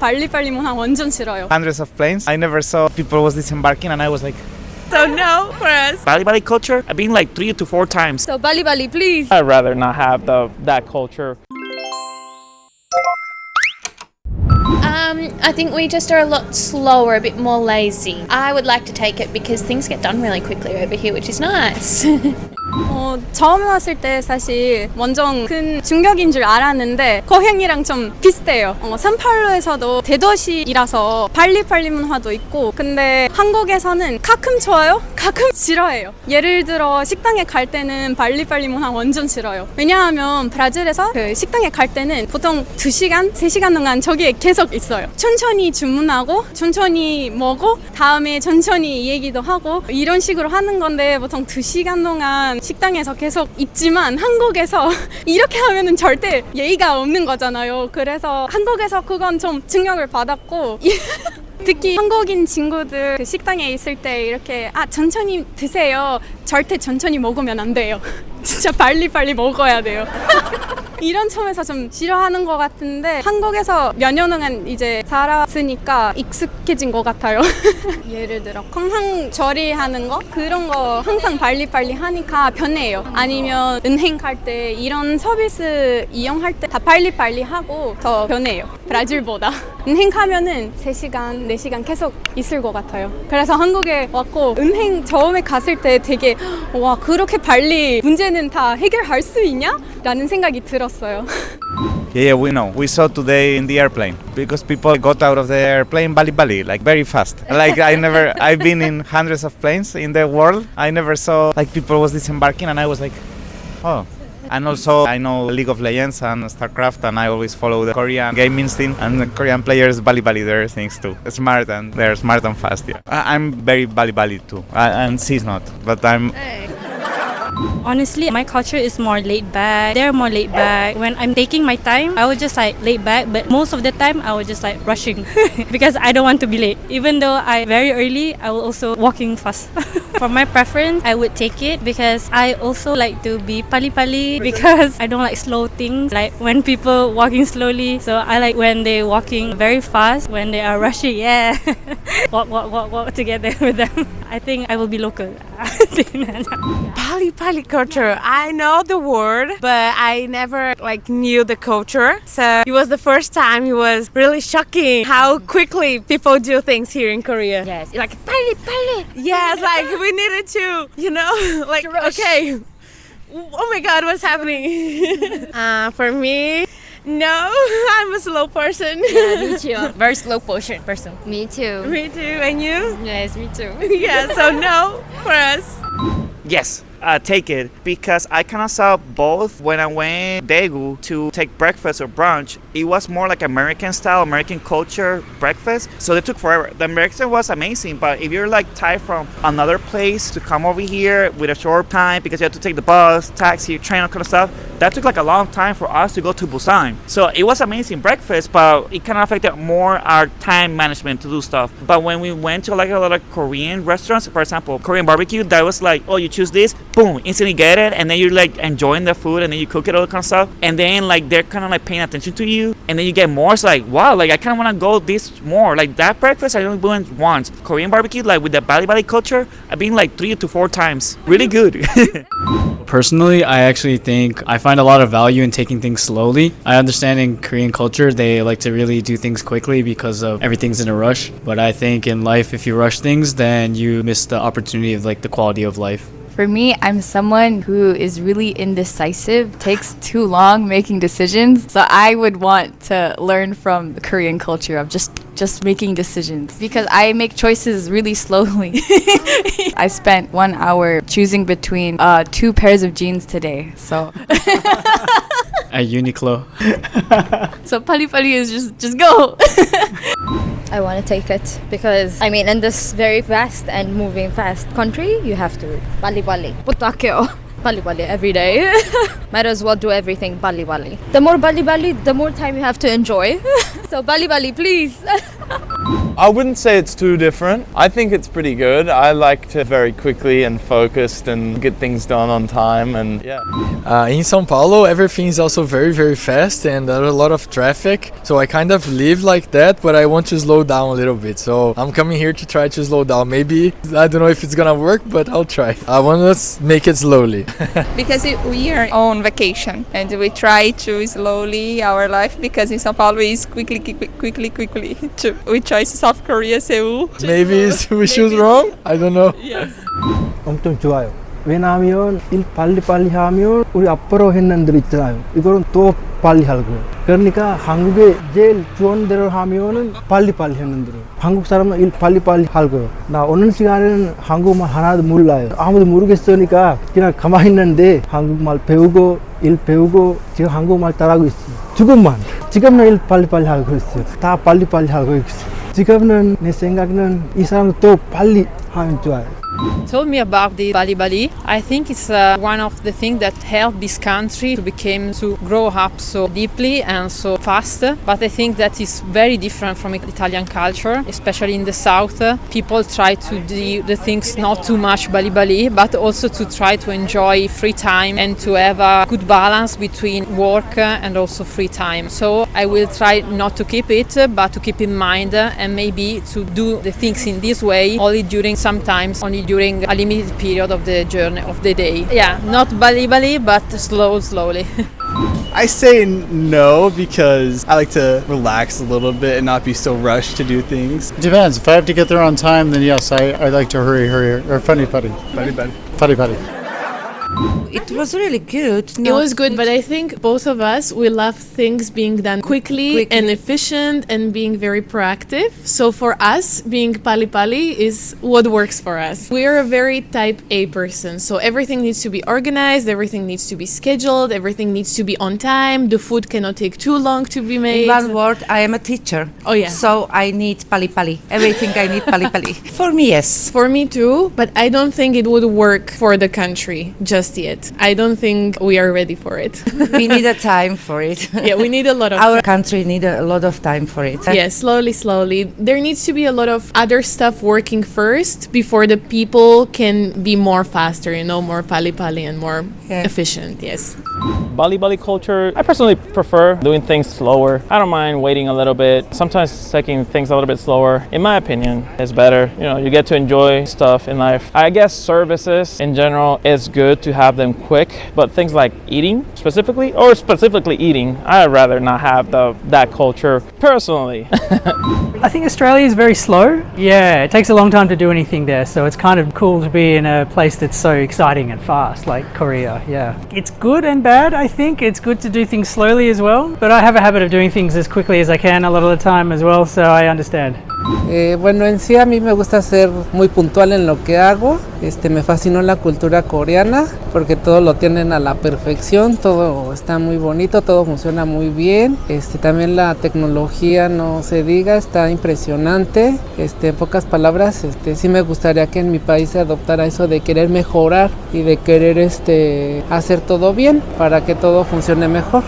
빨리빨리 문화 완전 싫어요. Hundreds of planes. I never saw people was disembarking and I was like, So no for us. Bali Bali culture, I've been like 3 to 4 times. So Bali Bali, please. I'd rather not have that culture. I think we just are a lot slower, a bit more lazy. I would like to take it because things get done really quickly over here, which is nice. 처음 왔을 때 사실 완전 큰 충격인 줄 알았는데 고향이랑 좀 비슷해요. 산팔로에서도 대도시이라서 빨리빨리 문화도 있고 근데 한국에서는 가끔 좋아요, 가끔 싫어해요. 예를 들어 식당에 갈 때는 빨리빨리 문화 완전 싫어요. 왜냐하면 브라질에서 그 식당에 갈 때는 보통 2시간, 3시간 동안 저기에 계속 있어요. 천천히 주문하고 천천히 먹고 다음에 천천히 얘기도 하고 이런 식으로 하는 건데 보통 2시간 동안 식당에서 계속 있지만 한국에서 이렇게 하면은 절대 예의가 없는 거잖아요. 그래서 한국에서 그건 좀 충격을 받았고 특히 한국인 친구들 그 식당에 있을 때 이렇게 천천히 드세요. 절대 천천히 먹으면 안 돼요. 진짜 빨리빨리 먹어야 돼요. 이런 점에서 좀 싫어하는 것 같은데 한국에서 몇 년 동안 이제 살았으니까 익숙해진 것 같아요. 예를 들어 건강 처리하는 거 그런 거 항상 빨리빨리 하니까 편해요. 아니면 은행 갈 때 이런 서비스 이용할 때 다 빨리빨리 하고 더 편해요. 브라질보다. 은행 가면은 3시간, 4시간 계속 있을 것 같아요. 그래서 한국에 왔고 은행 처음에 갔을 때 되게 와 그렇게 빨리 문제는 다 해결할 수 있냐? 라는 생각이 들었어요. yeah, we know. We saw today in the airplane because people got out of the airplane Bali Bali, like very fast. Like I've been in hundreds of planes in the world. I never saw like people was disembarking and I was like, oh. And also I know League of Legends and StarCraft and I always follow the Korean gaming scene and the Korean players Bali Bali their things too. Smart and they're smart and fast, yeah. I'm very Bali Bali too and she's not, but I'm... Honestly, my culture is more laid back. They're more laid back. When I'm taking my time, I would just like laid back, but most of the time I would just like rushing because I don't want to be late. Even though I very early, I will also walking fast. For my preference, I would take it because I also like to be pali-pali because I don't like slow things, like when people walking slowly. So I like when they walking very fast, when they are rushing, yeah. walk together with them. I think I will be local. Bali Bali culture. I know the word, but I never knew the culture. So it was the first time. It was really shocking how quickly people do things here in Korea. Yes, like Bali Bali. Yes, like we needed to, okay. Oh my God, what's happening? For me, no, I'm a slow person. Yeah, me too. Very slow person. Me too. Me too, and you? Yes, me too. Yeah, so no for us. Yes, take it because I kind of saw both when I went to Daegu to take breakfast or brunch. It was more like American style, American culture breakfast. So they took forever. The American was amazing, but if you're like Thai from another place to come over here with a short time because you have to take the bus, taxi, train, all kind of stuff, that took like a long time for us to go to Busan. So it was amazing breakfast, but it kind of affected more our time management to do stuff. But when we went to like a lot of Korean restaurants, for example, Korean barbecue, that was like, oh, you choose this, boom, instantly get it, and then you're like enjoying the food, and then you cook it, all that kind of stuff, and then like they're kind of like paying attention to you, and then you get more. It's like, wow, like I kind of want to go this more. Like that breakfast I only went once. Korean barbecue, like with the Bali Bali culture, I've been like 3 to 4 times. Really good. Personally, I actually think I find a lot of value in taking things slowly. I understand in Korean culture they like to really do things quickly because of everything's in a rush. But I think in life, if you rush things, then you miss the opportunity of like the quality of life. For me, I'm someone who is really indecisive, takes too long making decisions. So I would want to learn from the Korean culture of just making decisions because I make choices really slowly. I spent 1 hour choosing between 2 pairs of jeans today. So At Uniqlo. so pali pali is just go. I want to take it because in this very fast and moving fast country, you have to Bali Bali. Putakyo. Bali Bali every day. Might as well do everything Bali Bali. The more Bali Bali, the more time you have to enjoy. So Bali Bali, please. I wouldn't say it's too different. I think it's pretty good. I like to very quickly and focused and get things done on time and yeah. In São Paulo, everything is also very, very fast and there are a lot of traffic. So I kind of live like that, but I want to slow down a little bit. So I'm coming here to try to slow down. Maybe, I don't know if it's gonna work, but I'll try. I want to make it slowly. Because we are on vacation and we try to slowly our life because in São Paulo is quickly too. We choose South Korea, Seoul. Maybe we choose wrong? I don't know. Yes. 엄청 좋아요. 왜냐하면 일 빨리빨리 하면 우리 앞으로 했는 들 있잖아요. 이거는 또 빨리 할 거예요. 그러니까 한국에 제일 좋은 대로 하면은 빨리빨리 했는 대로. 한국 사람은 일 빨리빨리 할 거예요. 나 오는 시간에는 한국말 하나도 몰라요. 아무도 모르겠으니까 그냥 가만히 있는데 한국말 배우고 일 배우고 지금 한국말 따라하고 있어요. 지금은 일 빨리빨리 하고 있어요. 다 빨리빨리 하고 있어요. 지금은 내 생각에는 이 사람도 또 빨리 하면 좋아요. Told me about the Bali Bali. I think it's one of the things that helped this country to grow up so deeply and so fast. But I think that is very different from Italian culture, especially in the south. People try to do the things not too much Bali Bali, but also to try to enjoy free time and to have a good balance between work and also free time. So I will try not to keep it, but to keep in mind and maybe to do the things in this way only during during a limited period of the journey of the day. Yeah, not Bali Bali, but slowly. I say no because I like to relax a little bit and not be so rushed to do things. Depends. If I have to get there on time, then yes, I like to hurry, or funny. It was really good. It was good, but I think both of us, we love things being done quickly and efficient and being very proactive. So for us, being pali pali is what works for us. We are a very type A person, so everything needs to be organized, everything needs to be scheduled, everything needs to be on time, the food cannot take too long to be made. In one word, I am a teacher. Oh yeah. So I need pali pali. Everything I need pali pali. For me, yes. For me too, but I don't think it would work for the country just yet. I don't think we are ready for it. We need a time for it. Yeah, we need a lot of Our country need a lot of time for it. Yeah, slowly. There needs to be a lot of other stuff working first before the people can be more faster, more pali pali and more efficient, yes. Bali Bali culture, I personally prefer doing things slower. I don't mind waiting a little bit. Sometimes taking things a little bit slower, in my opinion, is better. You get to enjoy stuff in life. I guess services in general is good to have them quick, but things like eating specifically eating, I'd rather not have that culture personally. I think Australia is very slow. Yeah, it takes a long time to do anything there, so it's kind of cool to be in a place that's so exciting and fast, like Korea. Yeah, it's good and bad. I think it's good to do things slowly as well, but I have a habit of doing things as quickly as I can a lot of the time as well, so I understand. Bueno, en sí a mí me gusta ser muy puntual en lo que hago. Me fascinó la cultura coreana porque todo lo tienen a la perfección, todo está muy bonito, todo funciona muy bien. También la tecnología, no se diga, está impresionante. En pocas palabras, sí me gustaría que en mi país se adoptara eso de querer mejorar y de querer hacer todo bien para que todo funcione mejor.